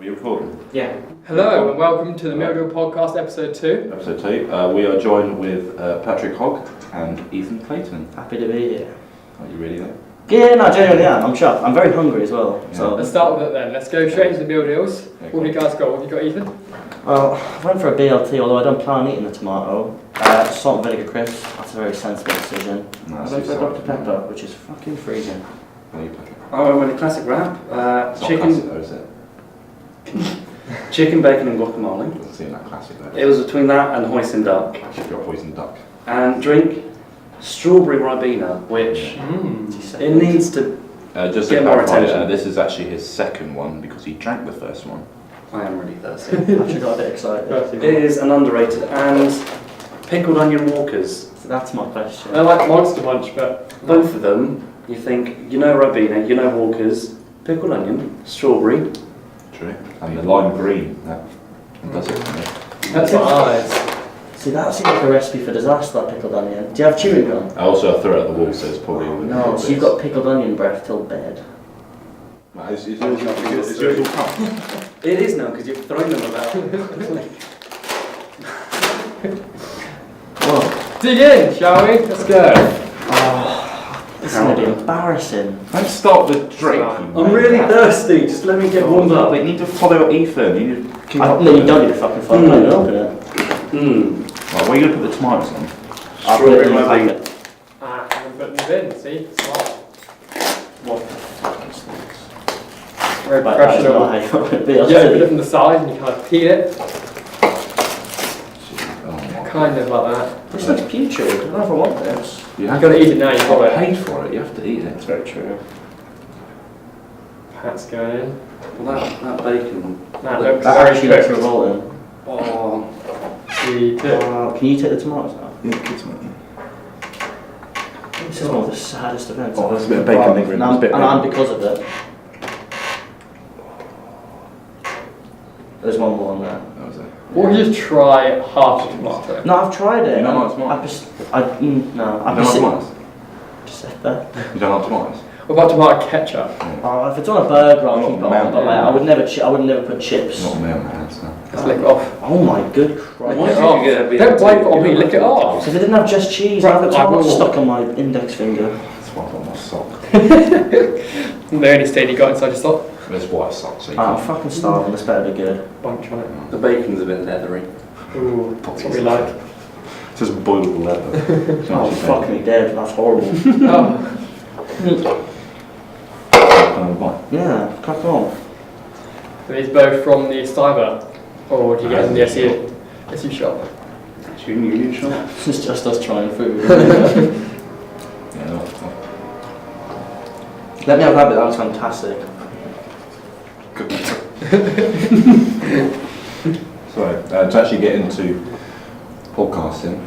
Are you recording? Yeah. Hello and welcome to the Milldeal Podcast, Episode 2. Episode 2. We are joined with Patrick Hogg and Ethan Clayton. Happy to be here. Are you really there? Yeah, no, genuinely am. I'm chuffed. I'm very hungry as well. Yeah. So Let's start with it then. Let's go straight into the meal deals. Yeah, What have you guys got? What have you got, Ethan? Well, I went for a BLT, although I don't plan on eating the tomato. Salt and vinegar crisps. That's a very sensible decision. No, I that's went for too Dr. salty. Pepper, which is fucking freezing. How are you, Patrick? I went with a classic wrap, It's not chicken, classic though, is it? chicken, bacon and guacamole. Doesn't seem that classic though. It was between that and hoisin duck. You've got poisoned duck. And drink, strawberry Ribena, which it needs to, Just to Get more clarify, attention. this is actually his second one because he drank the first one. I am really thirsty. Actually got a bit excited. It is an underrated, and pickled onion walkers. So that's my question. I like Monster Munch, but Both of them, you think, you know Ribena, you know walkers, pickled onion, strawberry. True. And the lime green. That does it for me. that's my eyes. See, that seems like a recipe for disaster, that pickled onion. Do you have chewing gum? I also threw it at the wall, so it's probably all No, so you've got pickled onion breath till bed. Is yours all cut? It is now, because you've thrown them about. Well, Dig in, shall we? Let's go. this is going to be embarrassing. Don't start the drink. I'm really thirsty, just let me get warmed up. But you need to follow Ethan. You need to keep up. No, you don't need to fucking fuck. Mm. Open it. Mmm. Right, where are you going to put the tomatoes on? I'll put it in the Strawberry packet. Ah, I'm putting them in, see? Smart. What the fuck is this? Very But that is professional. not how you open a Yeah, BLT. put it from the side and you kind of peel it. Oh, Kind of like that. This looks putrid. I don't know if I want this. you You've got to eat it now, you've got it. paid for it. You have to eat it. It's very true. Pat's going in. Well, that bacon. That looks That very actually looks cooked. revolting. Oh. Eat it. Can you take the tomatoes out? Yeah, kids want it. This is one of the saddest events. Oh, there's a bit of bacon lingering. And I'm because of it. There's one more on there. That was it. Or you just try half a tomato. No, I've tried it. You don't like tomatoes? No, You don't like tomatoes? Just said that. You don't like tomatoes? What about tomato ketchup? Oh, if it's on a burger, I'll Not keep it on. mountain. But like, I would never put chips. Not mayonnaise, no. Let's lick it off. Oh my good Christ. Why Lick it did off. you get a BLT? Don't wipe it on me, lick it off. So if they didn't have just cheese, Right, I'd have the I tomato will. stuck on my index finger. That's why I've got my sock. The only stain you got inside your sock. There's white socks, so you I'm can't. fucking starving, this better be good. Bunch on it. The bacon's a bit leathery. Ooh, that's what we like. It's just boiled leather. Oh, fuck me dead, that's horrible. Oh, Yeah, crack on. are these both from the Stiver? Or do you get them in the SU shop? Student union shop. This is just us trying food. Yeah, no. Let me have that bit, that was fantastic. Sorry, to actually get into podcasting.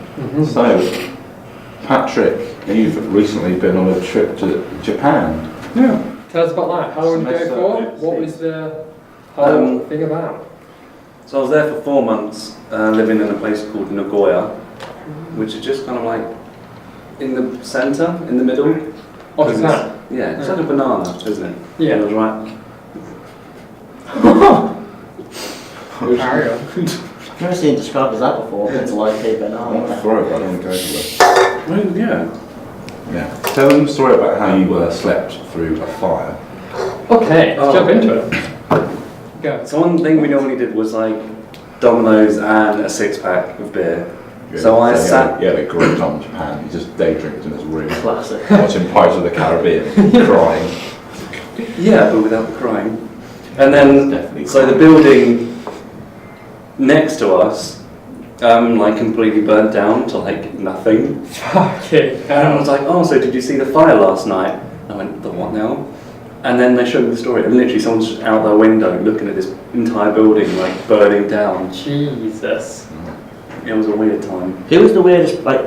So, Patrick, you've recently been on a trip to Japan. Yeah. Tell us about that. How long did you Semester, go for? yeah. What was the whole thing about? So I was there for 4 months, living in a place called Nagoya, which is just kind of like in the centre, in the middle. Oh, Japan? Yeah, it's like a banana, isn't it? Yeah. It was right. Carry on. I've never seen it described as that before. It's like a I want to banana. throw it, but I don't want to go anywhere. Well, yeah. Yeah. Tell them the story about how you slept through a fire. Okay, let's Oh, jump okay. into it. Go. So one thing we normally did was like Domino's and a 6-pack of beer. So I sat- Yeah, a great time in Japan. He just day drinks in his room, Classic. watching Pirates of the Caribbean, crying. Yeah, but without the crying. And then, Definitely so the crying. building next to us, like completely burnt down to like nothing. Fucking And I hell. was like, oh, so did you see the fire last night? I went, the what now? And then they showed me the story, and literally someone's just out their window looking at this entire building like burning down. Jesus. It was a weird time. Who was the weirdest, like,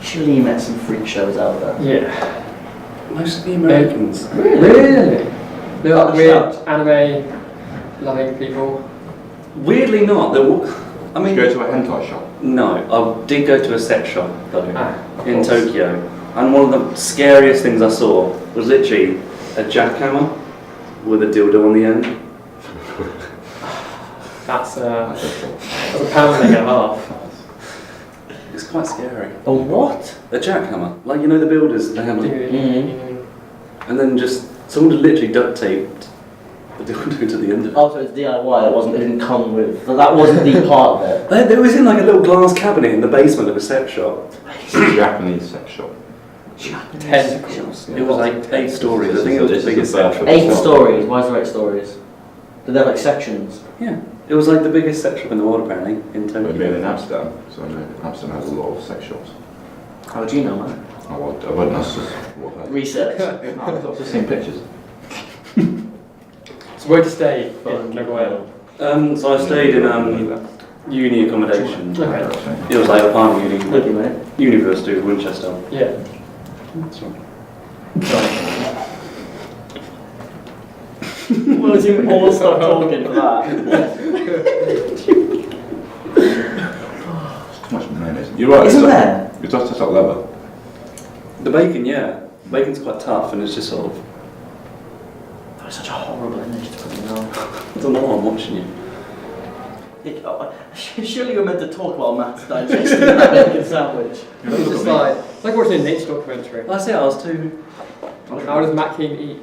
surely you met some freak shows out there. Yeah. Most of the Americans. Really? They're like Like weird anime loving people. Weirdly not. I Did mean, you go to a hentai shop? no, I did go to a sex shop though, Ah, of in course. Tokyo, and one of the scariest things I saw was literally a jackhammer with a dildo on the end. That's That's a shot. that's a pound and a half. It's quite scary. A what? A jackhammer. Like, you know the builders, the hammer. Mm. And then just, someone had literally duct taped the dildo to the end of it. Oh, so it's DIY. It didn't come with. That wasn't the part of it. It was in like a little glass cabinet in the basement of a sex shop. It's a Japanese sex shop. Tentacles. It was like 8 stories. I think it was the biggest sex shop. 8 stories. Why is there 8 stories? Did they have like sections? Yeah. It was like the biggest sex shop in the world apparently, in We've been Tokyo. in Amsterdam, so I know Amsterdam has a lot of sex shops. How do you know, man? I wouldn't, that's just what I Research. I've just seen pictures. So where to stay in Nagoya? So I stayed in uni accommodation. Okay. It was like a palm uni, Thank you, mate. University of Winchester. Yeah. That's right. Well, as you all stop talking for that. Too much mayonnaise. You're right. Isn't there? It does taste like leather. The bacon, yeah. Bacon's quite tough and it's just sort of, That was such a horrible image to put in there. I don't know, I'm watching you. Surely you're meant to talk while Matt's digesting that bacon sandwich. It's just like watching a nature documentary. That's it, I was too... How does Matt Keane eat?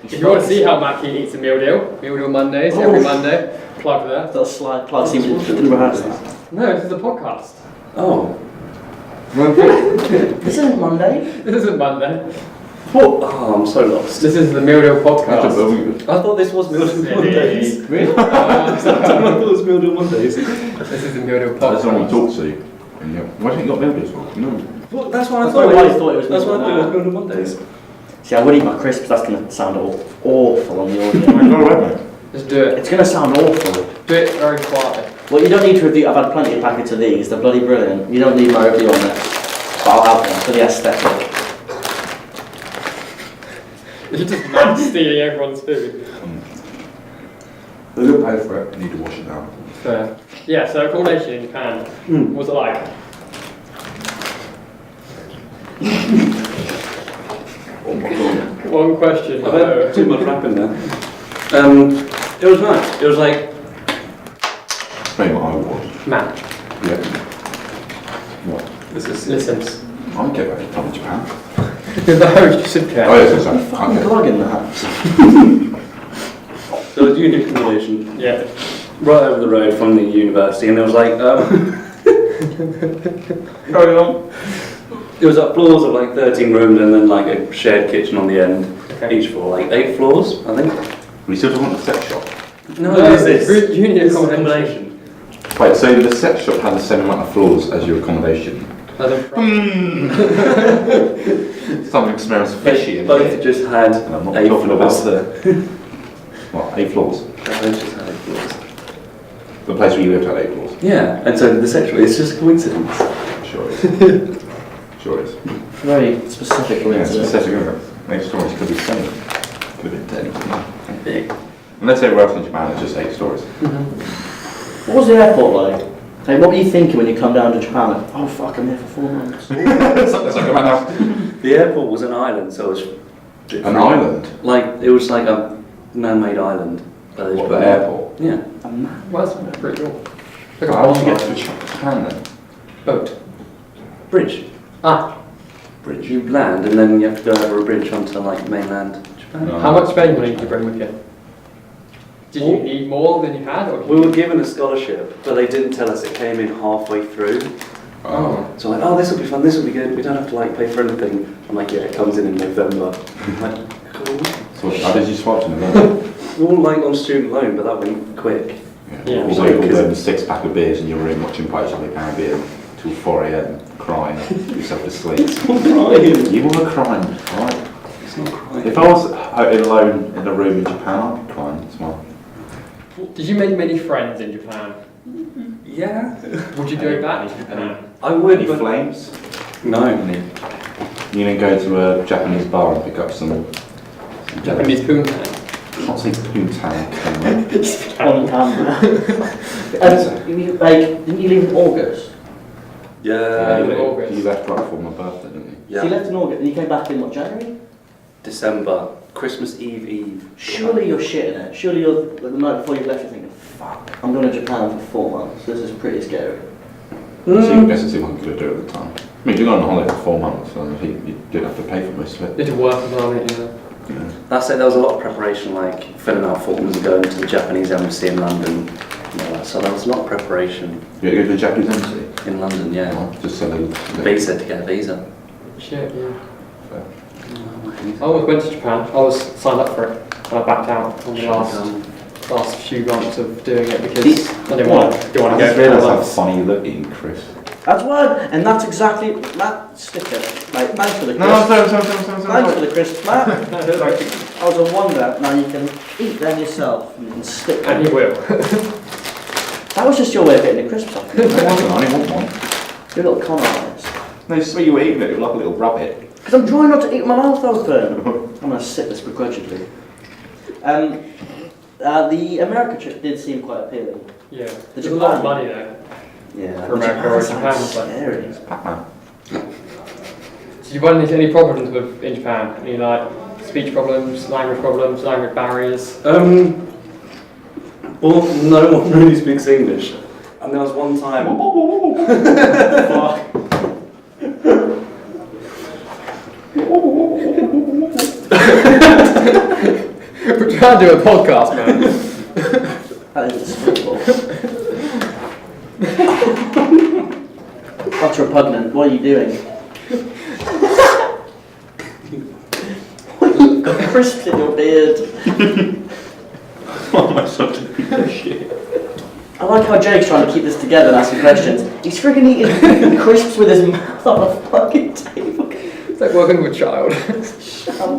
If you want to see how Matt Keane eats a meal deal Mondays, every Monday, plug there. That slide plug seems to didn't rehearse that. No, this is a podcast. Oh. This isn't Monday. This isn't Monday. What? Oh, I'm so lost. This is the meal deal podcast. I thought this was Meal Deal Mondays. Really? I thought it was Meal Deal Mondays. This is the meal deal That's the one you podcast. talk to. And you go, why haven't you got mildews for? No. Well, that's why I That's thought why I it was. thought it was That's why I thought it was Meal Meal Deal Mondays. See, I would eat my crisps. That's going to sound awful on the audio. Go ahead, mate. Just do it. It's going to sound awful. Do it very quietly. Well, you don't need to review. I've had plenty of packets of these. They're bloody brilliant. You don't need my review on this. But I'll have them for the aesthetic. You're just mad stealing everyone's food. They don't pay for it. You need to wash it down. Fair. Yeah, so accommodation in Japan, what was it like? One question. I've had too much rap in there. It was nice. It was like... Explain what I want. Matt, Yeah. What? This is... listen. I don't get back from Japan. You're the host, you sit Oh, there. yes, sorry. I'm Okay. plugging that. So it was uni accommodation. Yeah. Right over the road from the university, and there was like... Carry on. It was like floors of like 13 rooms and then like a shared kitchen on the end. Okay. Each floor, like 8 floors, I think. We still don't want the sex shop. No, this this is uni this is accommodation. Wait, so the sex shop had the same amount of floors as your accommodation? Some experience fishy in Both here. just had And I'm not 8 talking about floors. What, 8 floors? Both just had 8 floors. The place where you lived had 8 floors. Yeah, and so the sexual, it's just a coincidence. Sure it is. Sure it is. Very specific Yeah, coincidence. specific. Next stories could be 7. Could have been 10. Big. And let's say we're else in Japan, it's just 8 stories. What was the airport like? Like, what were you thinking when you come down to Japan? Like, oh fuck, I'm here for 4 months. Let's not go back now. The airport was an island, so it was... An island? Like, it was like a man-made island. What, the airport? Yeah. A man. Well, that's pretty cool. Like a How did you get boat. to Japan then? Boat. Bridge. Ah, Bridge. You land and then you have to go over a bridge onto like mainland Japan. No. how much spending money did you bring with you? Did you need more than you had? Or did We you were given a scholarship, but they didn't tell us it came in halfway through. Oh. So like, oh, this will be fun, this will be good, we don't have to like pay for anything. I'm like, yeah, it comes in November. I'm like, cool. So how did you swap to November? We're all like on student loan, but that went quick. Yeah. So you all a 6-pack of beers in your room watching Pirates of the Caribbean till 4 AM, crying yourself to sleep. It's not crying. You were crying, right? It's not crying. If I was out alone in a room in Japan, I'd be crying as well. Did you make many friends in Japan? Yeah. Would you go back to Japan? I would, Any but... flames? No. You didn't go to a Japanese bar and pick up some Japanese poontang? Not say poontang. On camera. Didn't you leave in August? Yeah. in August. You left right before my birthday, didn't you? So you left in August and you came back in what, January? December, Christmas Eve. Surely you're shitting it. Surely you're the night before you left. You're thinking, "Fuck, I'm going to Japan for 4 months. This is pretty scary." So you best to see what I'm going to do at the time. I mean, if you're going on holiday for 4 months, so you didn't have to pay for most of it. Did you work on it? Yeah. Yeah. That's it, there was a lot of preparation, like filling out forms and going to the Japanese embassy in London. So there was a lot of preparation. You go to the Japanese embassy? In London, yeah. Oh, just so they... Visa to get a visa. Shit, yeah. Fair. I always went to Japan. I was signed up for it, and I backed out on the last few months of doing it because I didn't want to go. I just realised how funny you look eating crisps. That's why, and that's exactly Matt. Stick it. Like, thanks for the crisp. No, sorry. Thanks for the crisp, Matt. I was a wonder. Now you can eat them yourself. And you can stick them. And you will. That was just your way of getting the crisps off. I only want one. Your little con artist. No, it's where you were eating it, it was like a little rabbit. Because I'm trying not to eat with my mouth open. I'm going to sip this begrudgingly. The America trip did seem quite appealing. Yeah. There's a lot of money there. Yeah. For America or Japan. Scary. It's Pac-Man. Did you run into any problems in Japan? Any like speech problems, language barriers? Well, no one really speaks English. And there was one time... We're trying to do a podcast, man. That is despicable. That's repugnant. What are you doing? You've got crisps in your beard. What am I such a piece of shit? I like how Jake's trying to keep this together and asking questions. He's friggin' eating crisps with his mouth on a fucking table. It's like working with a child. Shut up.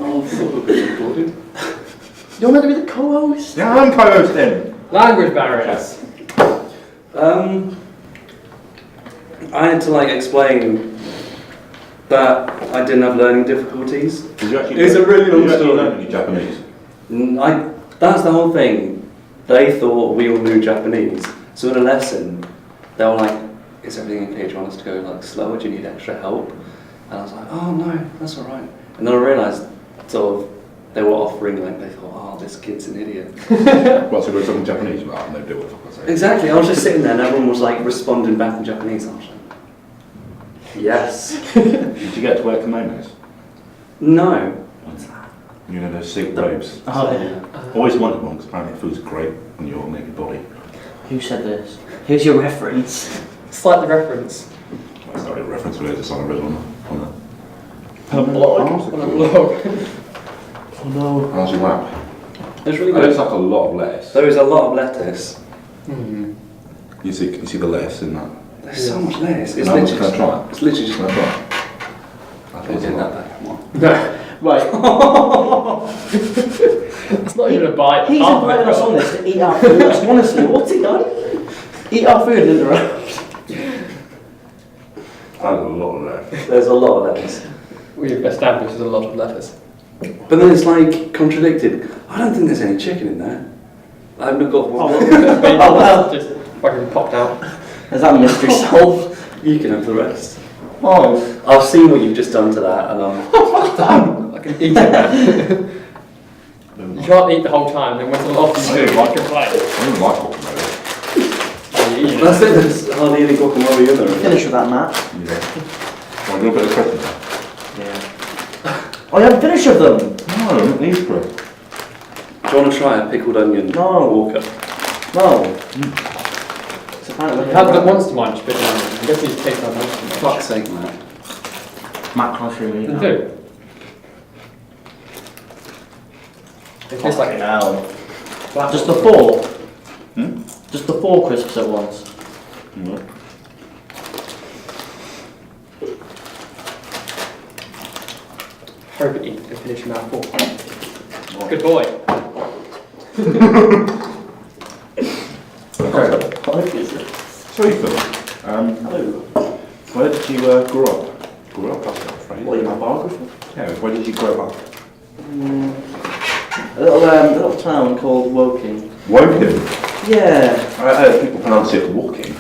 You're meant to be the co-host. Yeah, I'm co-hosting. Language barriers. I had to like explain that I didn't have learning difficulties. Did you actually It's a really long story. learn any Japanese? That's the whole thing. They thought we all knew Japanese. So in a lesson, they were like, "Is everything okay? Do you want us to go like slower? Do you need extra help?" And I was like, "Oh no, that's all right." And then I realised sort of they were offering like they thought, "Oh, this kid's an idiot." Well, so we're talking Japanese, but I have no deal with what I say. Exactly. I was just sitting there and everyone was like responding back in Japanese. I was like, "Yes." Did you get to wear kimonos? No. What's that? You know those silk robes? Oh, yeah. Always wanted one because apparently it feels great on your naked body. Who said this? Who's your reference? Slight the reference. Well, it's not a reference, but it's on a real on a On a blog. On a blog. Oh no. how's your wrap? It's really It looks good. like a lot of lettuce. There is a lot of lettuce. Mm. Can you see the lettuce in that? There's so much lettuce. It's No, literally can I try it? It's literally just Can I try it? I We'll think get it's that that. back. Come on. No. Right. It's not even a bite. He's Half of invited it. us on this to eat our food. Honestly, what's he done? Eat our food and interrupt. That's a lot of lettuce. There's a lot of lettuce. We've established there's a lot of lettuce. But then it's like contradicted. I don't think there's any chicken in there. I've not got one. Oh well. Just fucking popped out. Is that mystery solved? You can have the rest. Oh, I've seen what you've just done to that, and I can eat it, man. You can't eat the whole time, then when someone offers you food, you complain. I don't like guacamole. that's it. There's hardly any guacamole in there. Finish with that, Matt. Yeah. Want a little bit of crisp in there? Yeah. Oh, you haven't finished with them? No, I don't need crisp. Do you want to try a pickled onion No. walker? No. It's apparently You have them once to munch, but I guess these taste like munch. Fuck's sake, man. Matt can't show me. They do. It tastes like now. flat. Just the 4. Hmm? Just the 4 crisps at once. Mm. Hope it eat and finish your mouth full. Good boy. Okay. What is it? So Ethan, Hello. where did you grow up? Grew up, that's not a phrase. What, are you my biographer? Yeah, where did you grow up? A little town called Woking. Woking. Yeah. I heard people pronounce it walking.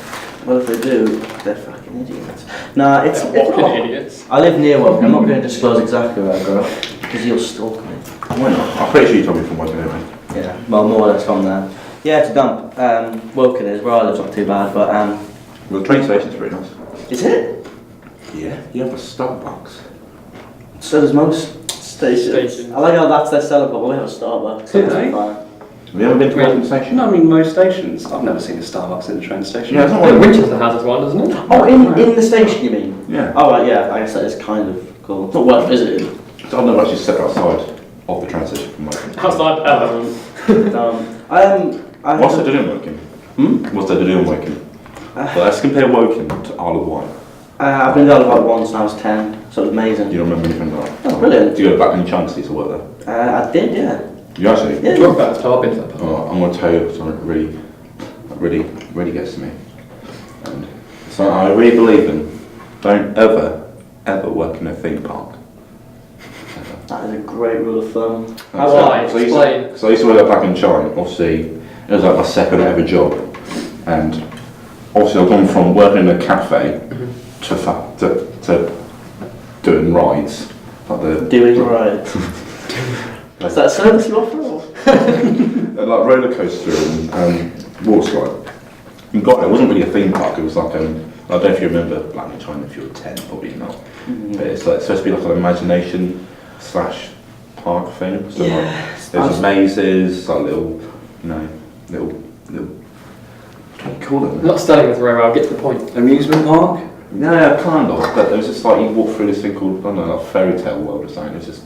Well, if they do, they're fucking idiots. Nah, it's They're walking not. idiots. I live near Woking. I'm not going to disclose exactly where I grew up. Because you're stalking me. Why not? I'm pretty sure you told me from working over. Yeah, well, more or less from there. Yeah, it's a dump. Woking is where I live's not too bad, but Well, the train station's pretty nice. is it? Yeah. You have a Starbucks. So does most stations. I like how that's their selling point. We have a Starbucks. Do they? That's fine. Have you ever been to Clayton station? No, I mean most stations. I've never seen a Starbucks in a train station. Yeah, it's not Well, like Winchester has one, doesn't it? Oh, in the station, you mean? Yeah. Oh, right, yeah. I guess that is kind of cool. It's not worth visiting. So I've never actually stepped outside of the train station from working. Outside. What's there to do in Woking? What's there to do in Woking? Well, let's compare Woking to Isle of Wight. I've been there about once when I was 10, so it was amazing. You don't remember anything about it? Oh, brilliant. Do you go back in chunks to work there? I did, yeah. You actually? Yeah. Talk about the I've been to that part. Oh, I'm going to tell you something that really gets to me. And so I really believe in, don't ever work in a theme park. That is a great rule of thumb. Why? So I used to work back in China. Obviously, it was like my second ever job, and obviously I've gone from working in a cafe to doing rides, like Doing right. Is that a service you offer? Or? like roller coaster and water slide. You got it. It wasn't really a theme park. It was like I don't know if you remember Black in China. If you were 10, probably not. But it's like it's supposed to be like an imagination / park thing. So Yeah. like, there's mazes, like little. What do you call them? I'm not studying this very well, I'll get to the point. Amusement park? Yeah, kind of. But there was just like you walk through this thing called I don't know, like fairy tale world or something. It's just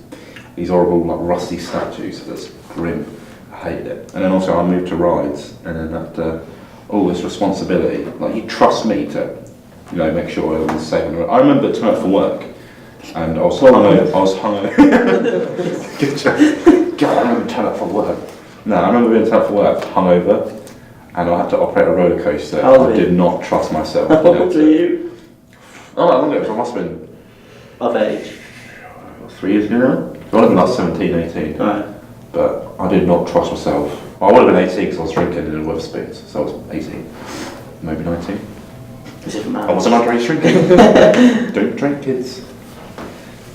these horrible like rusty statues. That's grim. I hated it. And then also I moved to rides, and then that all this responsibility. Like you trust me to, make sure everyone's safe on the road. I remember turning up for work, and I was hungover. Good job. God, I remember turning up for work. No, I remember being turned up for work, hungover, and I had to operate a roller coaster. How old I were you? did not trust myself. How old are you? Oh, I don't know, I must have been Of age. 3 years ago now. I would have been like 17, 18. Right. But I did not trust myself. I would have been 18 because I was drinking in a Wetherspoons, so I was 18. Maybe 19. Is it from I wasn't underage drinking. Don't drink, kids.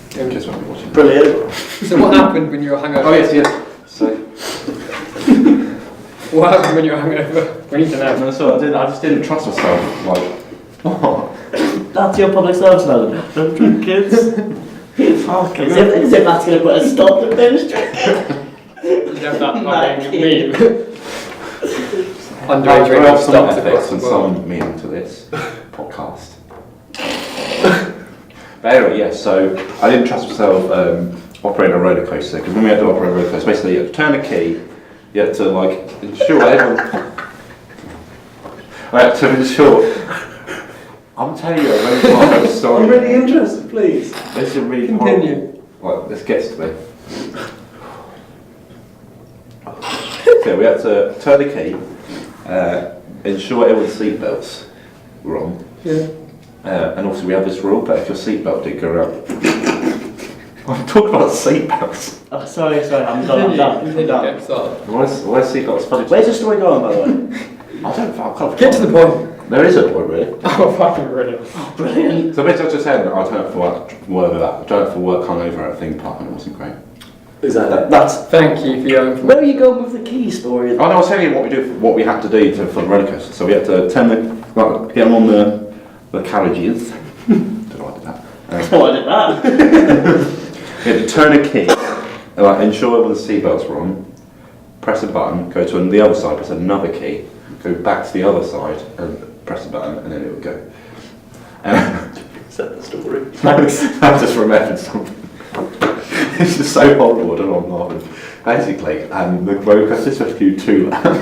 Kids won't be watching. Brilliant. So what happened when you were hungover? Oh, yes. So, What happened when you were hungover? We need to know. no, so I just didn't trust myself. Like, oh. That's your public service announcement. Don't drink, kids. Fuck, as if that's going to put a stop to binge drinking. You have that Mad fucking kid. meme. Underage I have drinking some stops ethics across the and world. some meaning to this podcast. But anyway, yeah, so I didn't trust myself operating a roller coaster, because when we had to operate a roller coaster, basically you had to turn a key, you had to ensure everyone... I had to ensure... I'm telling you a very hard story. I'm really interested, please. This is really Continue. horrible. Like, this gets to me. So we had to turn the key, ensure everyone's seatbelts were on. Yeah. And also we have this rule that if your seatbelt did go up... I'm talking about seatbelts. Oh, sorry, I'm done. Okay, so. Why is seatbelts funny? Where's the story going, by the way? I can't Get to the point. There is a point, really. Oh, fucking brilliant. Brilliant. So basically I was just saying that I turned up for work hungover at a theme park, and it wasn't great. Exactly. That's... Thank you for your information. Where are you going with the key story? Oh no, I was telling you what we had to do for the roller coaster. So we had to get them on the carriages. Did I do that? Oh, I did that. We had to turn a key, ensure everyone's seatbelts were on, press a button, go to the other side, press another key, go back to the other side and press a button, and then it would go. Set the story. Thanks. I just remembered something. It's just so horrible, I don't know what I'm laughing. Basically, the roller coaster is supposed to do 2 laps.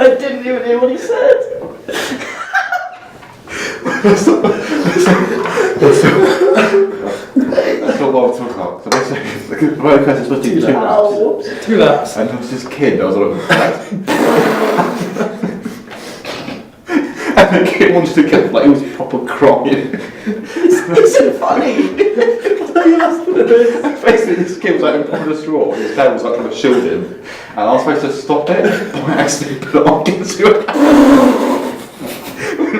I didn't even hear what he said. That's not what I'm talking about. So basically, the roller coaster is supposed to do 2 laps. Oh, whoops. 2 laps. And I was this kid, I was like, and the kid wanted to get, he was proper crying. It's funny. Basically, this kid was like in front of the straw, and his dad was like trying to shield him, and I was supposed to stop it by accidentally put it on into it.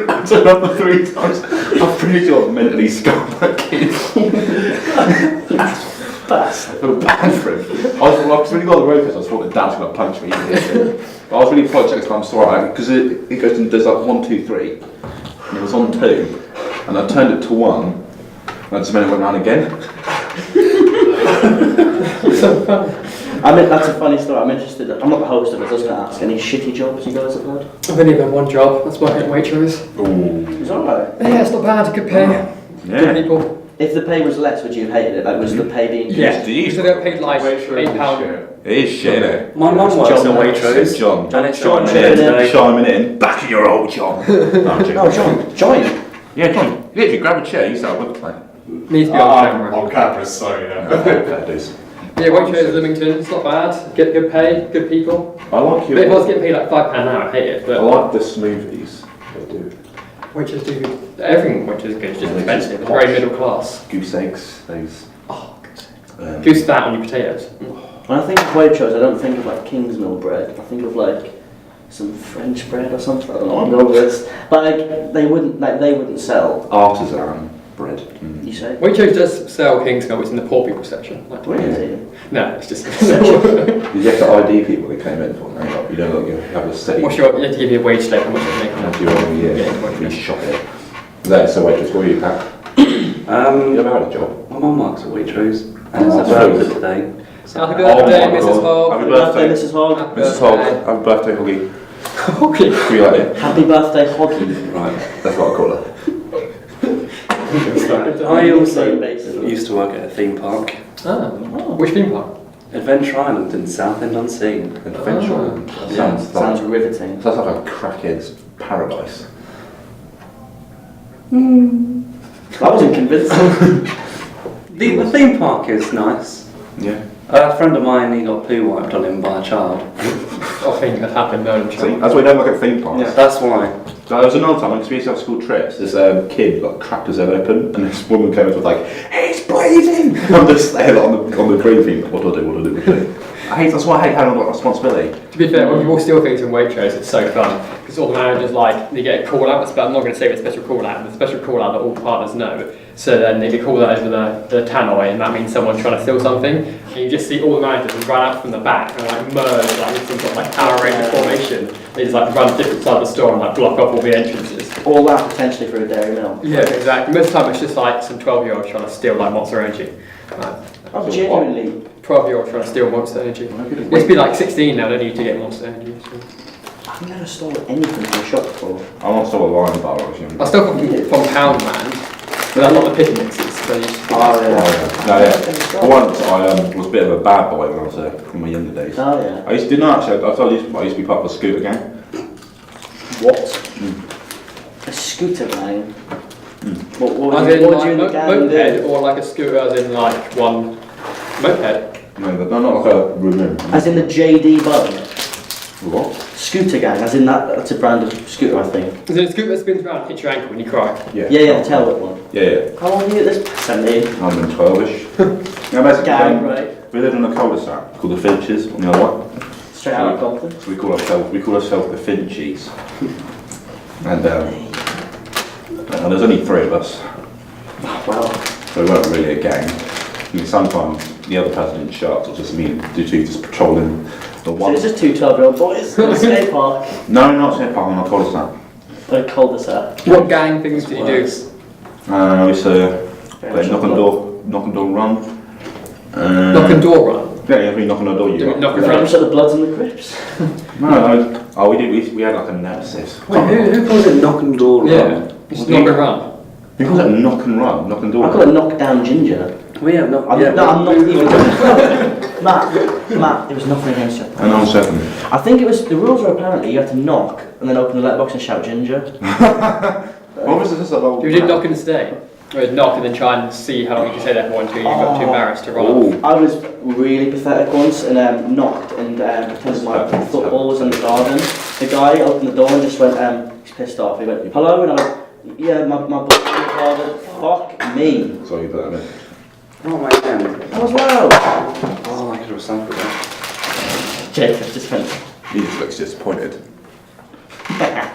I turned up the 3 times. I'm pretty sure I mentally scarred that kid. I feel bad for him. I was really got on the road because I thought the dad's going to punch me. But I was really apologetic because I'm sorry, because it goes and does like 1, 2, 3, and it was on 2, and I turned it to 1, and I just went round again. I mean, that's a funny story. I'm interested. I'm not the host of it. I was going to ask any shitty jobs you guys have had. I've only had one job. That's working at Waitrose. It's alright. Yeah, it's not bad. Good pay. Good Yeah. people. If the pay was less, would you have hated it? Like, was the pay being Yeah. Used So they got paid like £8. It is shit, isn't it? My mum works at John. Waitrose. John. And it's John John Chimney. today. Chiming in. Back of your old John. No, John, join. Yeah, John. Literally, grab a chair. You start with the plane. Needs to be on camera. On camera, sorry, yeah. That does. Yeah, Waitrose Leamington. It's not bad. Get good pay. Good people. I like But if I was getting paid like £5 an hour, I'd hate it. I But like the smoothies they do. Waitrose do everything. Waitrose is good. It's just Yeah, expensive. it's It's very posh. middle class. Goose eggs. Those. Oh, Um, goose fat on your potatoes. When I think of Waitrose, I don't think of like Kingsmill bread. I think of like some French bread or something. I don't know what to go with this. But like, they wouldn't sell. artisan bread. You say? Waitrose does sell Kingsmill. It's in the poor people section. Like, Really? no, it's just. Did you have to ID people that came in for? No, you don't like you have a steady. What's your? You have to give me a wage slip. How much you make? That's your own year. Yeah, it's You shop it. That's so Waitrose. What are you, Pat? You ever had a job? My mum works at Waitrose. And it's Oh, her birthday today. So Happy Oh birthday, my Mrs. God. Hogg. Happy Happy birthday, Mrs. Hogg. Mrs. Hogg. Happy birthday, Hoggy. Okay. Do you like it? Happy birthday, Hoggy. Right. That's what I call her. I also Basically. used to work at a theme park, Ah, which theme park? Adventure Island in Southend-on-Sea. Adventure. Oh. Sounds riveting. Sounds like a crackhead's paradise. That wasn't convincing. The theme park is nice. Yeah. A friend of mine, he got poo wiped on him by a child. I think that happened though. See, that's why we don't look at theme parks. Yeah. That's why. So there was another time, because we used to have school trips, this kid like cracked his head open, and this woman came up with like, he's bleeding! I'm just there like, on the briefing, what do I do? That's why I hate having a lot of responsibility. To be fair, when people steal things in Waitrose, it's so fun because all the managers like they get a call out. But I'm not going to say it's a special call out, but a special call out that all partners know. So then they get called out over the tannoy, and that means someone's trying to steal something. And you just see all the managers run out from the back and like merge like in some sort of like Power Ranger formation. They just like run different sides of the store and like block off all the entrances. All that potentially for a dairy milk. Yeah, exactly. Most of the time it's just like some 12-year-olds trying to steal like Monster Energy. Like, Oh, genuinely. 12-year-olds trying to steal Monster Energy. You must be like 16 now, don't you, to get Monster Energy? So. I've never stolen anything from a shop before. I once saw a lion bar when I was younger. I stole from Pound Man, but that's not the picky mixes. So you just Oh, yeah. No, yeah. Once I was a bit of a bad boy when I was in my younger days. Oh, yeah. I used to, no, actually, I used to be part of a scooter gang. What? A scooter gang? What As would in you like in the gang moped do? or like a scooter as in like one moped? No, but not like a room. As in the JD bug? What? Scooter gang, as in that's a brand of scooter, I think. Is it a scooter that spins around and hits your ankle when you cry? Yeah. Yeah, the tail whip one. Yeah. How old are you at this? 17. I'm in 12ish. Yeah, basically, Gang, right? we lived in a cul-de-sac called the Finches on the other one. Straight out of Compton. So we call ourselves the Finchies. And there's only 3 of us, Wow. so we weren't really a gang. I mean, sometimes the other person in shout, or just me and the two just patrolling the So one. it's just 2 12-year-old boys in a skate park. No, not St. Park, on a cul-de-sac. A cul-de-sac. What gang things did you do? We used to play knock and door run. Knock and door run? Yeah, we knock on the door. Do You it knock and I'm run? sure the Bloods and the Crips. No, we did. We had like a nemesis. Wait, who calls it knock and door Yeah. run? Just knock and run. Who calls it knock and run? Knock and door. I call it knock down ginger. We have not. I'm, Yeah, no, I'm not we- even. Matt, it was nothing against you. And I'm 7. I think it was, the rules were apparently you had to knock and then open the letterbox and shout ginger. What was this about? You did knock and stay. Or you'd knock and then try and see how long you can stay there for until you got too embarrassed to run off. Oh. I was really pathetic once and knocked and pretended my football was in the garden. The guy opened the door and just went, he's pissed off. He went, hello, and I went, yeah, my ball's in the garden. Fuck me. Sorry, you put that in. Oh my god. That was loud. Oh, I could have sampled that. Jacob just went. He just looks disappointed. Is that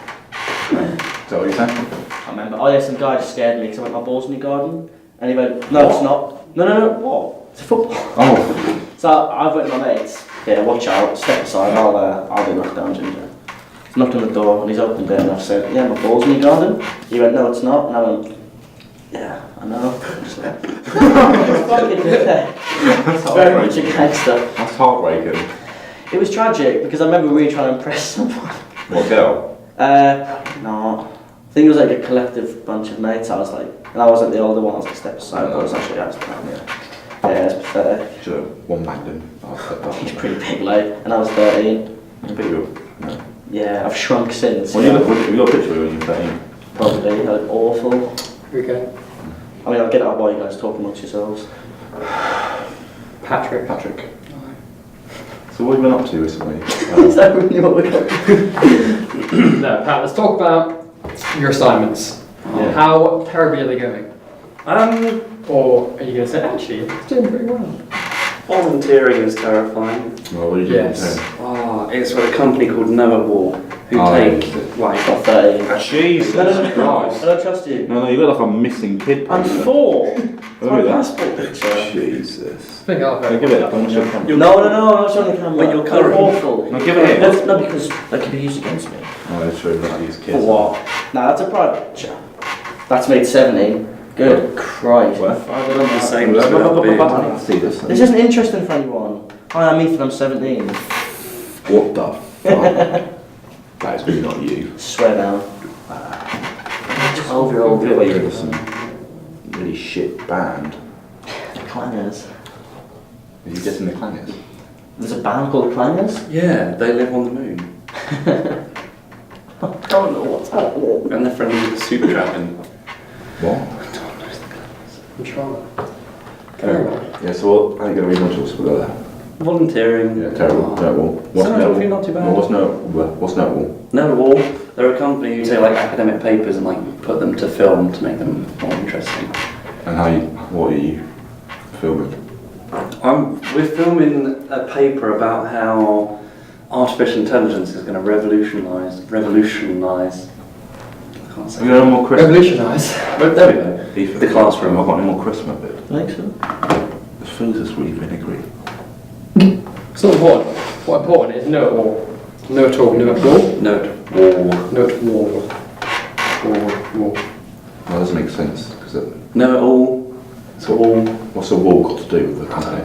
what you said? I remember. Oh yeah, some guy just scared me because I went my balls in your garden, and he went, "No, it's not. No. What? It's a football." Oh. So I went to my mates. Yeah, watch out. Step aside. I'll be knocked down, Ginger. He's knocked on the door and he's opened it, and I've said, "Yeah, my balls in your garden." He went, "No, it's not." And I went, "Yeah, I know." Fucking That's very much a heartbreaking. gangster. That's heartbreaking. It was tragic because I remember really trying to impress someone. What girl? No. I think it was like a collective bunch of mates. I was like, and I wasn't the older one. I was like step aside. But I was actually out. Yeah, it's pathetic. Should have one banged him. He's pretty big, like, and I was 13. But you no. Yeah, I've shrunk since. Well, you look, have you got a picture of you when you're 13? Probably, I look awful. Okay. I mean, I'll get out while you guys talk amongst yourselves. Patrick. So what have you been up to recently? Is that really what we're going? No, Pat, let's talk about your assignments. Yeah. How terribly are they going? Or are you going to say, actually, it's doing pretty well? Volunteering is terrifying. Well, what did you Yes. do? Oh, it's with a company called Noah War, who Oh, take, yeah. like, Got 13. Jesus No, I Christ. don't trust you. No, you look like a missing kid. I'm poster. 4. It's Look my at that. passport picture. Jesus. I think I'll Now give it. I want to show the camera. No, I'm not showing the camera. But you're They're current. awful. No, give it here. No, because that could be used against me. Oh, it's true. Look at these kids. For what? Nah, that's a private picture. That's made 17. Good Christ. Where? the same Blah, as blah, blah, beard. blah, blah, blah. See this? This isn't interesting for anyone. Hi, I'm Ethan, I'm 17. What the fuck? That is really not you. Swear down. 12-year-old I feel like you're boy. in some really shit band. The Clangers. Are you getting the clangers? There's a band called the Clangers? Yeah, they live on the moon. I don't know what's happening. And they're friendly with the super dragon. What? I'm trying. Carry on. Yeah, so what? How are you going to read modules for that? Volunteering. Yeah, terrible. Notable. What's So, notable? hopefully not too bad. Well, what's notable? Noah War, they're a company who take like academic papers and like put them to film to make them more interesting. And what are you filming? We're filming a paper about how artificial intelligence is going to revolutionise. I can't say. Have you got any more Christmas? Revolutionise. But there we go. Beef The classroom. I've got any more Christmas bit. I think so. The food's just really vinegary. It's not important. What important is no at all. No at all. No at all. Note War. No at all. War. Well, that doesn't make sense. Because Know it all. what's a wall got to do with the company?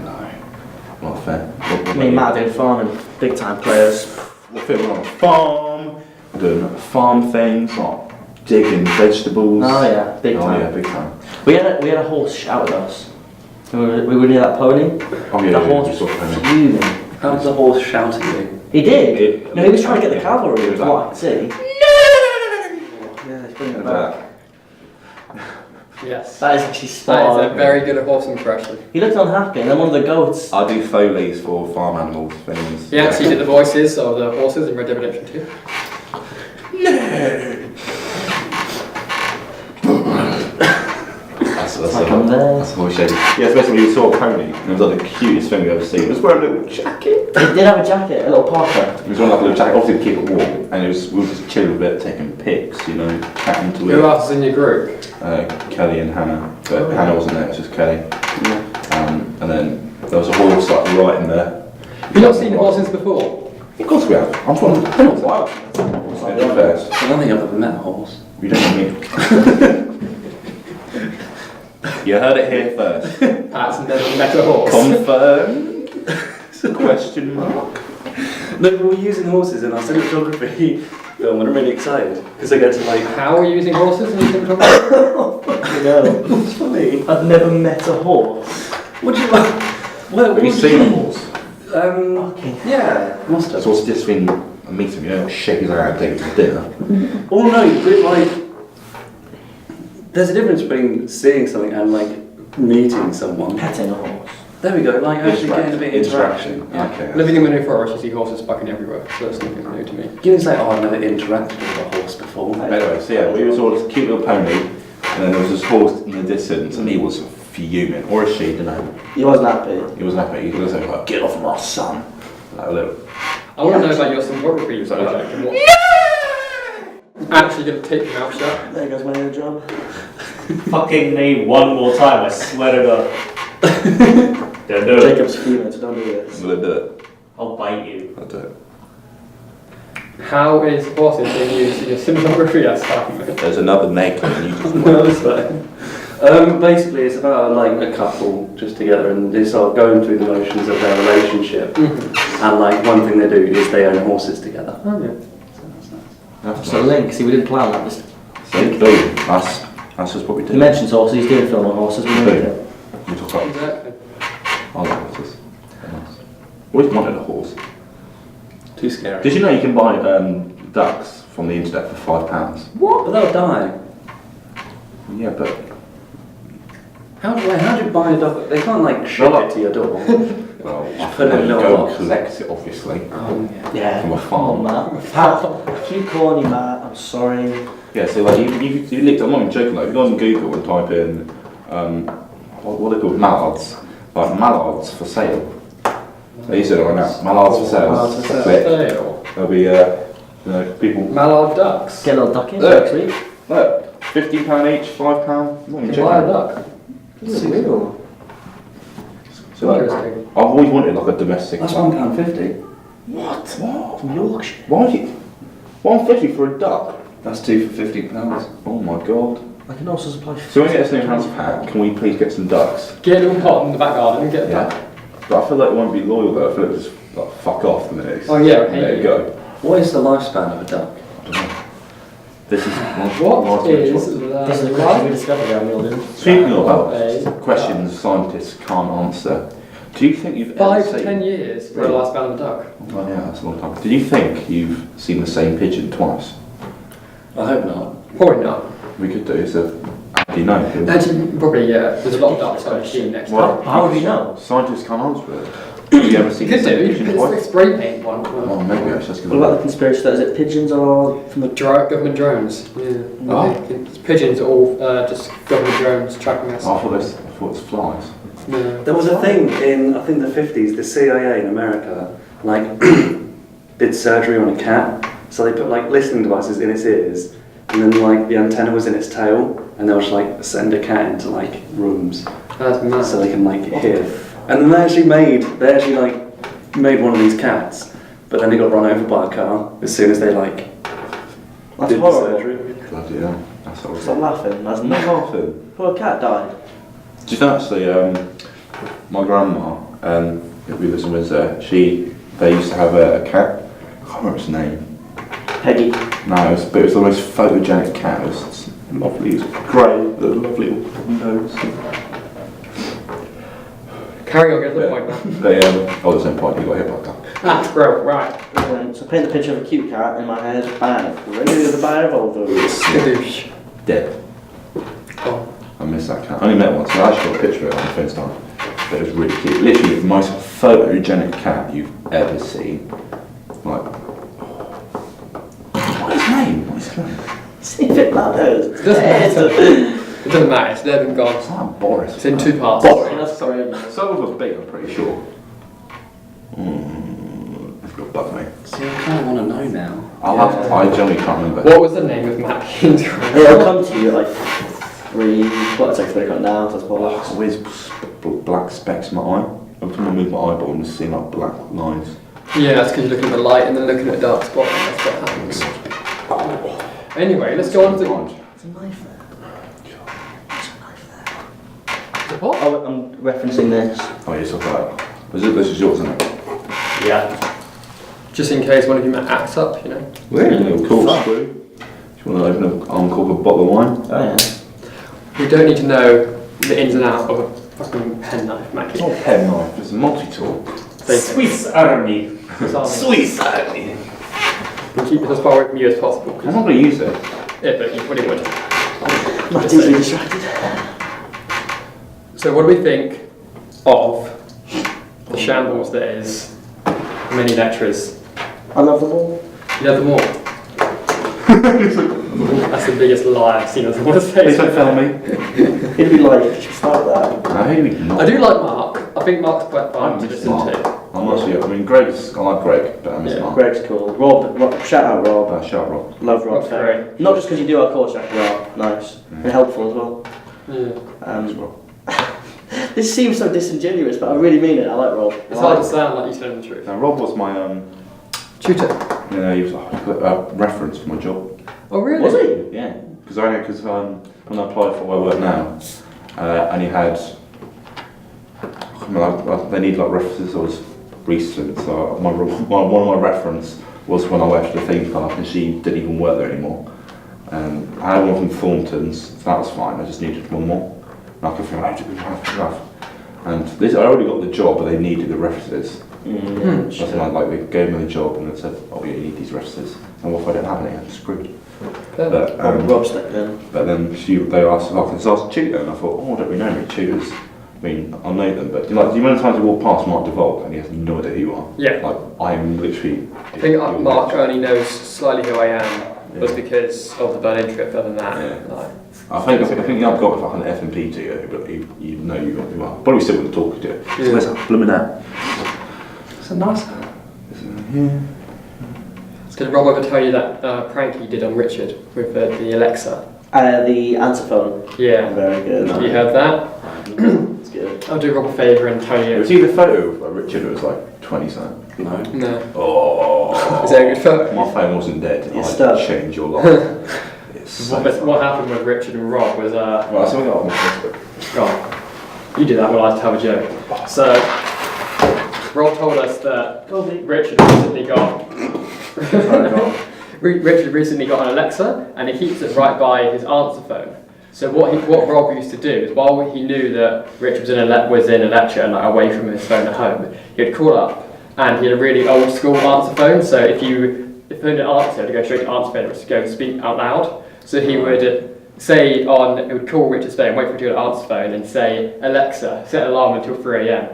Not fair. Me and Matt doing farming, big time players. We're filming on a farm, doing farm things, like digging vegetables. Oh yeah, big Oh time. yeah, big time. We had a horse shout at us. We were near that pony. Oh yeah, The yeah, horse we was saw pony. fuming. How does the horse shout at you? He did. It- No, he was trying to get the cavalry. It was What I like- could see. Yeah, he's bringing it back. Yes. That is actually That spot is a on. very good horse impression. He looked unhappy, and then one of the goats. I do Foley's for farm animals things. Yeah, so you did the voices of the horses in Red Dead Redemption 2. That's Like I'm there. That's what we said. Yeah, especially when you saw a pony, and it was like the cutest thing we've ever seen. It was wearing a little jacket. He did have a jacket, a little parka. He was wearing like a little jacket, obviously to keep it warm. And we were just chilling with it, taking pics, you know, chatting to Who it. else is in your group? Kelly and Hannah. But Oh, yeah. Hannah wasn't there, it was just Kelly. Yeah. And then there was a horse like right in there. Have you not seen horses before? Of course we have. I'm from the hills. Wow. First. I don't think I've ever met a horse. You don't know me. You heard it here first. That's never met a horse. Confirmed? Question mark? No, but we're using horses in our cinematography film, and I'm really excited because I get to like. How are you using horses in your cinematography? You know, It's funny. I've never met a horse. What do you like? What Have you seen a horse? Okay. Yeah, must have. So it's just been a meeting, you know, shake his hand, take him to dinner. Oh no, but like, there's a difference between seeing something and like meeting someone. Petting a horse. There we go, like actually getting a bit of interaction. Yeah. Okay. Living in the New Forest, you see horses fucking everywhere, so that's nothing new to me. You can say, oh, I've never interacted with a horse before. Anyway, so yeah, we saw this cute little pony, and then there was this horse in the distance, and he was fuming, or is she? Don't know. He wasn't happy. He wasn't happy. He was like, "Get off my son!" Like a little. I want to know about your sonography project and what. Actually going to take your mouth shut. There goes my new job. Fucking me one more time, I swear to God. Don't do it. Jacob's fuming, so don't do this. I'm gonna do it. I'll bite you. I'll do it. How is horses being used in your sonography assignment? There's another neck and you just No, it's fine. Basically, it's about like a couple just together and they start going through the motions of their relationship. And like one thing they do is they own horses together. Oh, yeah. That's So link, see we didn't plan that. Just That's just what we do. he mentions horses, he's doing a film on horses, we know it. We talk about. Exactly. I like horses. They're nice. Always wanted a horse. Too scary. Did you know you can buy ducks from the internet for £5? What? But they'll die. Yeah, but How do you buy a duck? They can't like ship it to your door. well, Put it in a you little go box. collect it, obviously. Yeah. From a Come on, farm. Matt. You corny, Matt. I'm sorry. Yeah, so like you looked. I'm not even joking. Like, if you go on Google and type in what are they called, mallards, like mallards for sale. So you said it right now. Mallards for sale. Mallards for sale. Click. Sale. There'll be people. Mallard ducks. Get a little duck in Look. next week. Look, £15 each, £5. I'm not even You can buy a joking. duck. It's real. So like, Interesting. I've always wanted like a domestic. That's £1.50. What? What? From Yorkshire. Why is it £1.50 for a duck? That's two for £15. Oh my god. I can also supply. So when we get this new house pack, can we please get some ducks? Get a little pot in the back garden and get a duck. Yeah. But I feel like it won't be loyal though. I feel like it'll just like fuck off the minute. Oh, yeah, And there you go. What is the lifespan of a duck? I don't know. This is What is This is the question we the discovered around Milden. Speaking of a questions scientists can't answer, do you think you've 5 ever to seen? 10 years for the lifespan of a duck? Oh yeah, that's a long time. Do you think you've seen the same pigeon twice? I hope not. Probably not. We could do. So, how do you know? Actually, probably, yeah. There's a lot of ducks on the machine next Well, time. How would we know? Scientists can't answer it. Have you ever You seen could the same do, pigeon it's twice? like spray paint one. Oh, maybe I should just What about the conspiracy that is it pigeons are from the Government drones. Yeah. Oh. Pigeons are all just government drones tracking us. I thought it's flies. Yeah. There was a thing in, I think the 50s, the CIA in America, like, did surgery on a cat. So they put like listening devices in its ears, and then like the antenna was in its tail, and they'll just like send a cat into like rooms That's mad. so they can like hear. And then they actually made one of these cats, but then they got run over by a car as soon as they like That's did the horrible. surgery. Bloody hell. That's Stop horrible. laughing. That's I'm not laughing. Poor cat died. Do you know actually, my grandma, who lives in Windsor, they used to have a cat. I can't remember its name. Peggy. No, it was the most photogenic cat. It was lovely. It was grey, with a lovely little nose. Carry on, get to the Yeah. point now. But there's no point. You got hit by a car. Ah, bro, right. So paint the picture of a cute cat in my head. Bang. Ready to buy a Volvo. Skadoosh. Dead. Oh. I miss that cat. I only met it once. I actually got a picture of it on FaceTime. But it was really cute. Literally the most photogenic cat you've ever seen. Like, what's his name? See if it matters. It doesn't matter. It doesn't matter, it's dead and gone. It's not Boris. It's in 2 parts. That's great. Some of us big, I'm pretty sure. It's got bug me. See, I kind of want to know now. I generally can't remember. What was the name of Matt King's It'll come to you at like 3. Well, it's like 3 o'clock now, so that's I bollocks. always black specks in my eye. Every time I move my eyeball, I'm just seeing like black lines. Yeah, that's because you're looking at the light and then looking at a dark spot. That's what happens. Anyway, let's go on to... There's a knife there. What? Oh, I'm referencing this. Oh, yes, I've got it. This is yours, isn't it? Yeah. Just in case one of you might act up, you know. Really? A little corkscrew. Do you want to open an uncork a bottle of wine? Oh yeah. We don't need to know the ins and outs of a fucking penknife, Matt It's King. not a pen knife, it's a multi-tool. Swiss Army. Swiss Army. We'll keep it as far away from you as possible. I'm not going to use it. Yeah, but you probably would. Not easily distracted. So what do we think of the shambles that is many lecturers? I love them all. You have them all? That's the biggest lie I've seen on someone's face. Please don't fail me. It'd be like, you should start that. No, No, maybe not. I do like Mark. I think Mark's quite fun I to miss listen Mark. to. I'm not sure. I mean, Greg's. I like Greg, but I miss Yeah, Mark. Greg's cool. Rob, shout out Rob. Shout out Rob. Love Rob. Rob's great. Not just because you do our course, actually, are nice and helpful as well. Yeah. Rob. This seems so disingenuous, but I really mean it. I like Rob. It's hard to sound like you're telling the truth. Now, Rob was my Tutor. he was a reference for my job. Oh, really? Was he? Yeah, because when I applied for where I work now, and he had, they need like references. I was recent, so one of my reference was when I left the theme park, and she didn't even work there anymore. I had one from Thornton's, so that was fine. I just needed one more. And I could feel like enough. And this, I already got the job, but they needed the references. That's when they gave me the job and they said, "Oh, yeah, you need these references." And what if I don't have any? I'm screwed. But, Rob stepped in. But then they asked if I could ask a tutor, and I thought, oh, I don't really know any tutors. I mean, I know them, but do you know how many times you walk past Mark DeVolk and he has no idea who you are? Yeah. Like, I'm literally... I think Mark only knows slightly who I am, was because of the Berlin trip. Other than that, Yeah. like, I think I've got like an F&P tutor, but you know you are. Probably still wouldn't talk to you. Yeah. So where's that blooming at? It's a nice. Yeah. did Rob ever tell you that prank he did on Richard with the Alexa? The answer phone. Yeah. Very good. You heard that? It's good. I'll do Rob a favour and tell It you. was either photo of Richard or it was like 20 something. No. No. Oh. Is that a good photo? My phone wasn't dead. You're I'd stuck. change your life. It's so What happened with Richard and Rob was Well, so we got on my Facebook. God, you do that while I have a joke. So, Rob told us that Richard recently got Richard recently got an Alexa, and he keeps it right by his answer phone. So what Rob used to do is, while he knew that Richard was in a lecture and like away from his phone at home, he'd call up, and he had a really old school answer phone. So if phone didn't answer, to go straight to answer phone, it was to go speak out loud. So he would say he would call Richard's phone, wait for him to answer phone, and say, "Alexa, set an alarm until 3 a.m."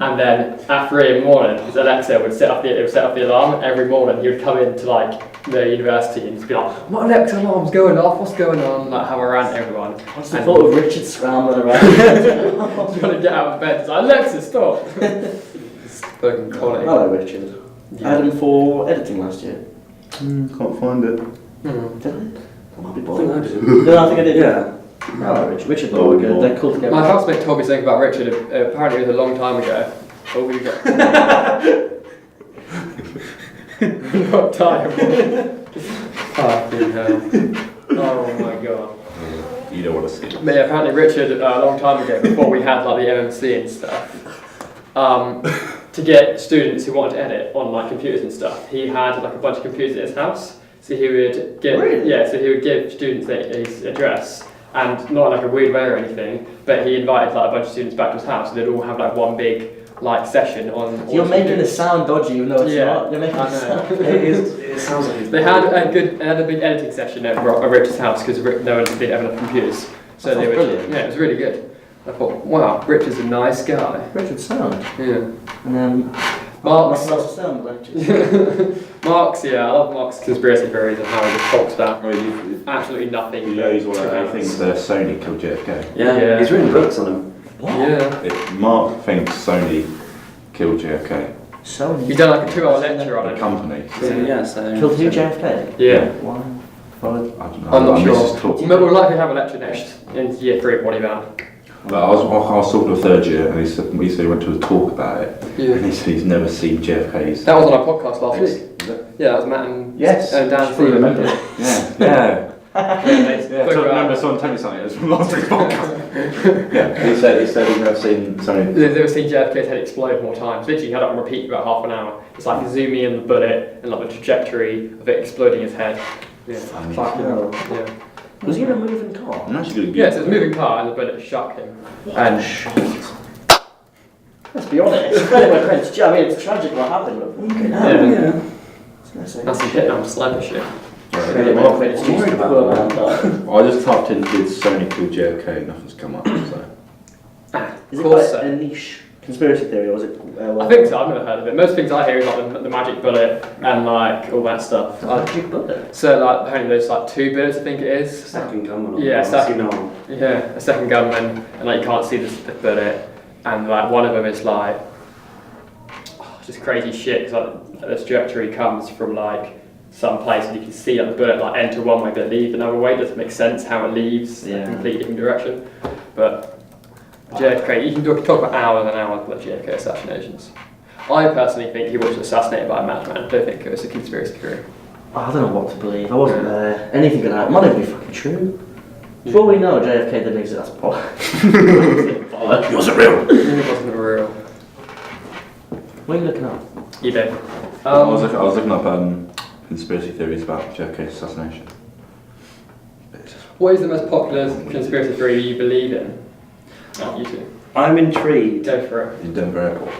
And then at 3 in the morning, his Alexa would set up the alarm every morning. He would come into like the university and just be like, "My Alexa alarm's going off. What's going on?" Like have a rant at everyone. What's the thought of Richard scrambling around? Trying to get out of bed. It's like, "Alexa, stop!" It's fucking quality. Hello, Richard. I had him for editing last year. Can't find it. Did I? I might be I boring. think I did. No, I think I did. Yeah. Hello, Richard. Richard, oh, good. They're cool together. My housemate told me something about Richard. Apparently, it was a long time ago. Oh, you got. What time? Fucking hell. Oh my god. You don't want to see it. But yeah, apparently Richard, a long time ago, before we had like the MMC and stuff, to get students who wanted to edit on like computers and stuff, he had like a bunch of computers at his house. So he would give, so he would give students his address, and not like a weird way or anything, but he invited like a bunch of students back to his house, so they'd all have like one big like session on. You're making it sound dodgy, even though it's Yeah, not. You're making I it know. sound. It sounds like They had a big editing session at Richard's house because no one did have enough computers. So That they sounds would, brilliant. yeah, it was really good. I thought, wow, Richard's a nice guy. Richard sound. Yeah. And then Mark's, Mark's sound lectures. Mark's, yeah, I love Mark's conspiracy theories and how he just talks about Oh, you absolutely nothing. know he's one of but the two things hours. that Sony killed JFK. Yeah. Yeah. He's written books on him. Yeah. Mark thinks Sony killed JFK. So He's done like a 2-hour lecture on The it. company. Yeah. So. Killed who? JFK? Yeah. Why? Well, I don't know. I'm not I missed his sure. talk. We'll likely have a lecture next in year 3 of Body Bound. But I was talking to a third year, and he said he went to a talk about it, and Yeah. he said he's never seen JFK's. That was on our podcast last week. Is it? Yeah, that was Matt and Yes. Dan Probably Stephen. remember it. Yeah. Yeah, so I remember someone telling me something. It was from last week's podcast. Yeah, he said he's never seen Sony. They've never seen JFK's head explode more times. Literally, he had it on repeat for about half an hour. It's like zooming in the bullet and like the trajectory of it exploding his head. Yeah. Funny. Fucking hell. Yeah. Was he in a moving car? I'm actually going to Yes, it's a moving car and the bullet struck him. And Let's be honest. Credit where credit's due. I mean, it's tragic what happened. But fucking hell. Yeah. That's that's some Vietnam sniper shit. Credit where credit's due. I'm worried about Poor that. man. I just typed in did Sony kill JFK, nothing's come up. So. Ah, Is of it course quite so. a niche conspiracy theory, or was it? I think so. I've never heard of it. Most things I hear is like the magic bullet and like all that stuff. Magic bullet. So like apparently there's like 2 bullets, I think it is. Second gunman. Yeah, second. Yeah. A second gunman, and like you can't see the bullet, and like one of them is like just crazy shit. Cause like the trajectory comes from like some place, and you can see like the bullet like enter one way but leave another way. It doesn't make sense how it leaves a completely different direction. But JFK, you can talk about hours and hours about JFK assassinations. I personally think he was assassinated by a madman. I don't think it was a conspiracy theory. I don't know what to believe. I wasn't there. Anything could happen. It might not be fucking true. For all we know, JFK didn't exist. That's bollocks. It wasn't real. It wasn't real. What are you looking at? You did. I was looking up conspiracy theories about JFK's assassination. What is the most popular conspiracy theory you believe in? Oh, you two. I'm intrigued. Go for it. In Denver Airport.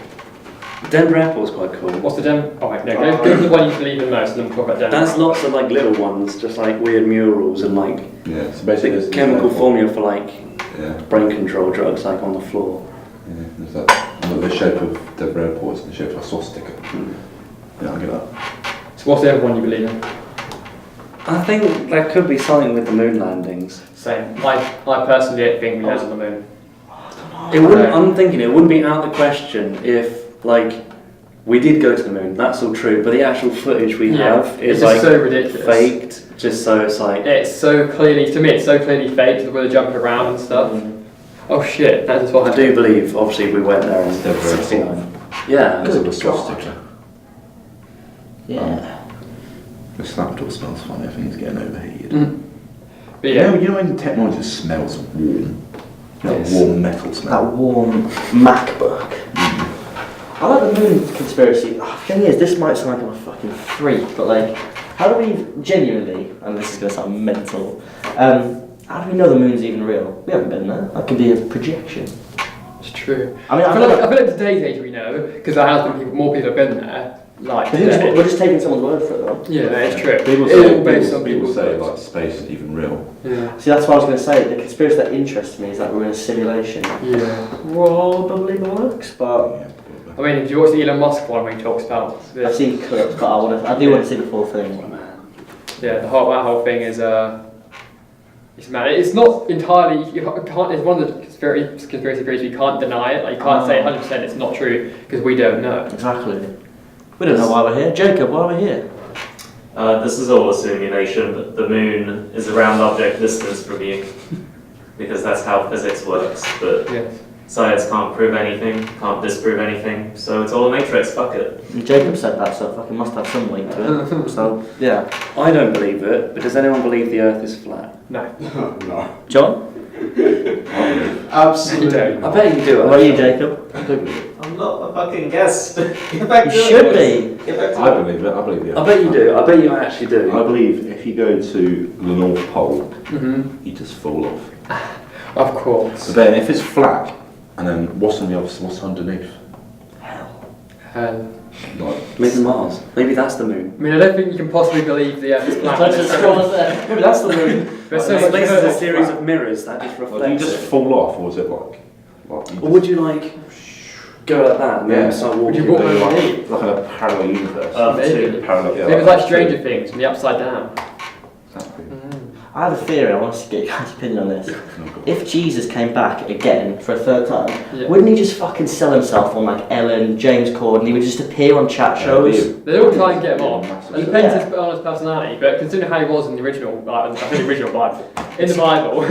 Denver Airport's quite cool. What's the Oh, right, no, go to the one you believe in most, and then we'll talk about Denver. That's lots of like little ones, just like weird murals and like Yeah, so basically there's chemical formula for like Yeah, brain control drugs like on the floor. yeah. There's that. The shape of Denver Airport is the shape of a swastika. Yeah, I'll get that. So what's the other one you believe in? I think there could be something with the moon landings. Same. I personally don't think we landed on the moon. It wouldn't. I'm thinking it wouldn't be out of the question if like we did go to the moon. That's all true, but the actual footage we have is it's just like so ridiculous. faked, just so it's like. It's so clearly, to me, it's so clearly faked the way they're jumping around and stuff. Oh shit, that is what I do believe. Obviously, we went there in Denver Airport. '69. Yeah. Because of the swastika. Yeah. The snapdoor smells funny. I think it's getting overheated. But yeah, You know when the technology smells warm? You know, Yes. warm metal smell. That warm MacBook. I like the moon conspiracy. The thing is, this might sound like I'm a fucking freak, but like, how do we genuinely, and this is going to sound mental, how do we know the moon's even real? We haven't been there. That could be a projection. it's true. I mean, I feel like today's age we know, because there has been more people have been there. Like, we're just taking someone's word for it though. yeah, it's true. People It's say, all based on people people's say words. like space isn't even real. Yeah. See, that's what I was going to say. The conspiracy that interests me is that we're in a simulation. Yeah. Probably works, but Yeah, I mean, if you watch the Elon Musk one where he talks about I've this, seen clips, but I do want to see the full thing. yeah, that whole thing is it's mad. It's not entirely. You can't. It's one of the conspiracy theories. You can't deny it. Like you can't say 100% it's not true because we don't know. Exactly. We don't know why we're here. Jacob, why are we here? This is all a simulation, but the moon is a round object distance from you. Because that's how physics works. But Yes. science can't prove anything, can't disprove anything, so it's all a matrix, fuck it. And Jacob said that, so fucking must have some link to it. So, yeah. I don't believe it, but does anyone believe the Earth is flat? No. No. John? Absolutely. I bet you do. What about you, actually. Jacob? I'm not a fucking guest. Get back You to it, should boys. be. Get back to I it. believe it. I believe it. I bet you do. I bet you actually do. I believe if you go to the North Pole, Mhm. you just fall off. Of course. But then if it's flat, and then what's on the other? What's underneath? Like, Maybe Mars. Maybe that's the moon. I mean, I don't think you can possibly believe the Earth is flat. Touch the scroll there. Maybe that's the moon. There's so much Space is a further. series of mirrors that just Well, do you reflect just it. fall off, or is it like you Or would you like go like that and Yeah. then start Would walking? you walk like, underneath? like in a parallel universe? Maybe. Parallel, yeah, Maybe it's like that. Stranger Things from the upside down. Exactly. I have a theory, I want to get your guys' opinion on this. No, go on. If Jesus came back again for a third time, Yeah. wouldn't he just fucking sell himself on like Ellen, James Corden? He would just appear on chat shows. They all try and get him on. Massive And it show. depends on his personality, but considering how he was in the original, I think the original Bible, in the Bible,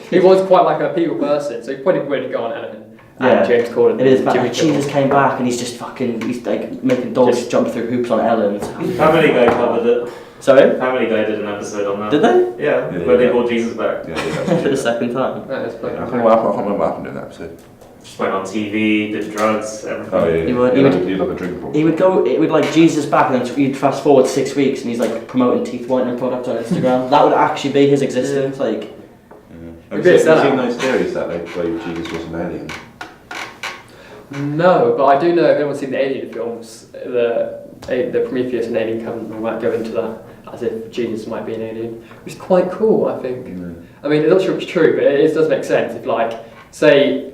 he was quite like a people person, so he probably would go on Ellen Yeah. and James Corden. It is, but Jimmy like, Jesus came back and he's just fucking, he's like making dogs jump through hoops on Ellen. Family Guy covered it. Sorry? Family Guy did an episode on that. Did they? Yeah, Yeah, where they yeah. brought Jesus back. Yeah, For the second time. That is I fucking can't remember what happened in that episode. Just went on TV, did drugs, everything. Oh yeah, He would- you like a drink problem. He would go, it would like Jesus back and then you'd fast forward 6 weeks and he's like promoting teeth whitening products on Instagram. That would actually be his existence, like. Have It'd be you a seen sellout. those theories that they believe Jesus was an alien? No, but I do know if anyone's seen the Alien films, the Prometheus and Alien Covenant, we might go into that as if Jesus might be an alien, which is quite cool, I think. I mean, I'm not sure if it's true, but it does make sense. If, like, say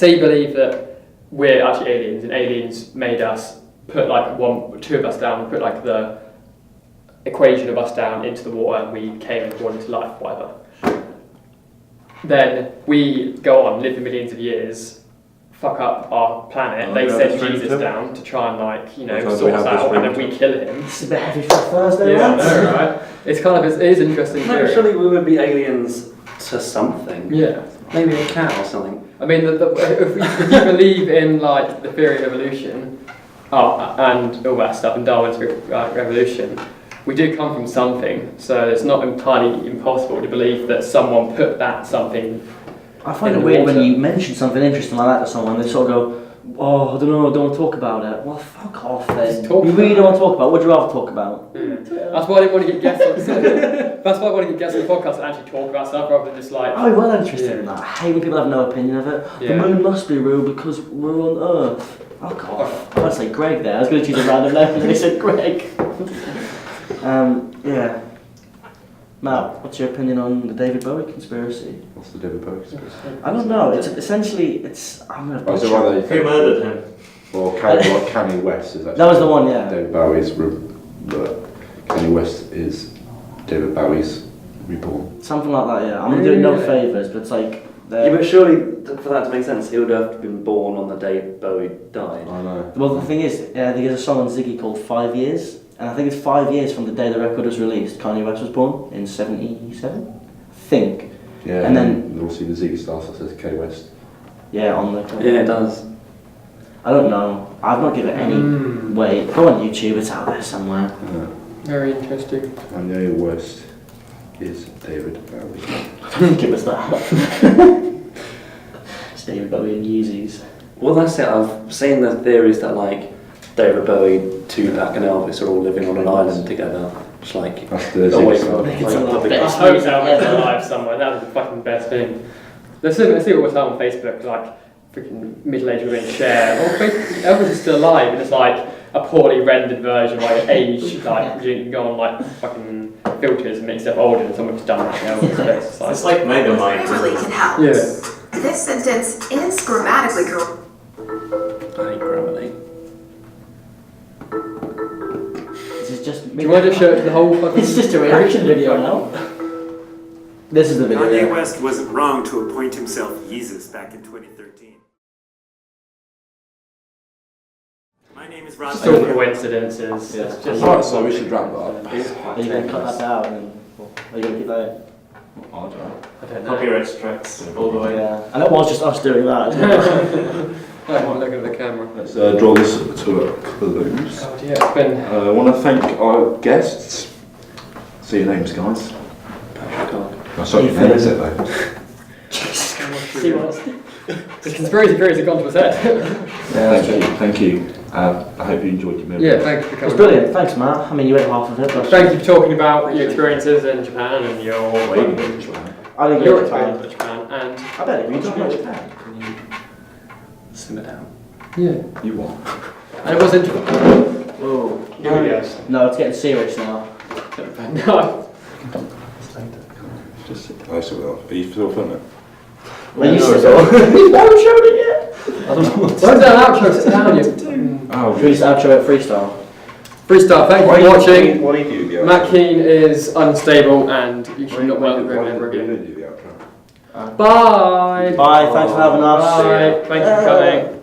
you believe that we're actually aliens, and aliens made us put like two of us down, put like the equation of us down into the water, and we came and born into life, whatever. Then we go on, live for millions of years, fuck up our planet. They send Jesus down to try and like, you know, sort us out, and then we kill him. It's a bit heavy for a Thursday, Yeah, I lads. know, right? It's kind of, it is interesting. Naturally, we would be aliens to something. Yeah. Maybe a cat or something. I mean, if you believe in like the theory of evolution, and all that stuff, and Darwin's revolution, we do come from something. So it's not entirely impossible to believe that someone put that something. I find in it the weird water. when you mention something interesting like that to someone, they sort of go, oh, I don't know, I don't want to talk about it. Well, fuck off then. Just talk You really about don't want to talk about it. What would you rather talk about? Yeah. That's why I didn't want to get guests on. That's why I want to get guests on the podcast and actually talk about stuff rather than just like. I'm well interested in that. I hate when people have no opinion of it. Yeah. The moon must be real because we're on Earth. Fuck off. I was going to say Greg there. I was going to choose a random name and they said Greg. Yeah. Matt, what's your opinion on the David Bowie conspiracy? What's the David Bowie conspiracy? I don't know. It's essentially I'm going to. Oh, so why they Who murdered him? Well, Kanye West is actually. That was the one, yeah. David Bowie's. Kanye West is David Bowie's reborn. Something like that, yeah. I'm going to do no favours, but it's like. Yeah, but surely, for that to make sense, he would have been born on the day Bowie died. I know. Well, the thing is, there's a song on Ziggy called 5 Years, and I think it's 5 years from the day the record was released. Kanye West was born in 77, I think. Yeah, And then- you'll see the Ziggy Star that says K West. Yeah, on the. Yeah, it does. I don't know. I've not given it any weight. Go on YouTube, it's out there somewhere. Very interesting. Kanye West is David Bowie. Give us that. It's David Bowie and Yeezys. Well, that's it. I've seen the theories that like David Bowie, Tupac, and Elvis are all living on an island together, just like That's the away Ziggy from Star. It's a lot public. I best hope music Elvis is ever. alive somewhere. That was the fucking best thing. Let's see all the time on Facebook, like freaking middle-aged women share. Oh, Elvis is still alive, and it's like a poorly rendered version, like age, like you can go on like fucking filters and make stuff older, and someone's done that. It's It's like Megamind. Grammarly can help. Yeah. This sentence is grammatically correct. I hate Grammarly. This is just. Do you want to just show it to the whole fucking? It's just a reaction video now. This is the video. Kanye yeah. West wasn't wrong to appoint himself Yeezus back in 2013. My name is Ron. It's all coincidences. Yeah. It's just. Alright, so we should wrap that up. Are you going to cut that out and then. Are you going to keep that in? I don't know. I don't know. Copyright strikes all the way. Yeah. And it was just us doing that. I might look at the camera. Let's draw this to a close. Oh dear, it's been. I want to thank our guests. See your names, guys. Oh, sorry, your name is it though? See what else? The conspiracy theories have gone to his head. Thank you. I hope you enjoyed your meal. Yeah, thank you for It's coming. brilliant. Thanks, Matt. I mean, you ate half of it. But Thank you for talking about your experiences in Japan and your I didn't your go to experience Japan. in Japan and I bet it. You talking about Japan? Can you simmer down? yeah, You what? and it was interesting. Whoa. Here we go. No, it's getting serious now. No, Just sit closer with us. Are you still filming? Well, you said that. He's not showed it yet. I don't know what to where's that outro? Sit down, you. Oh, Please outro it freestyle. Freestyle, thank you for watching. Why do you do the outro? Matt Keane is unstable and you should not work with him ever Why do again. you do the outro? Bye! Bye, thanks for having us. Bye, thank you for coming.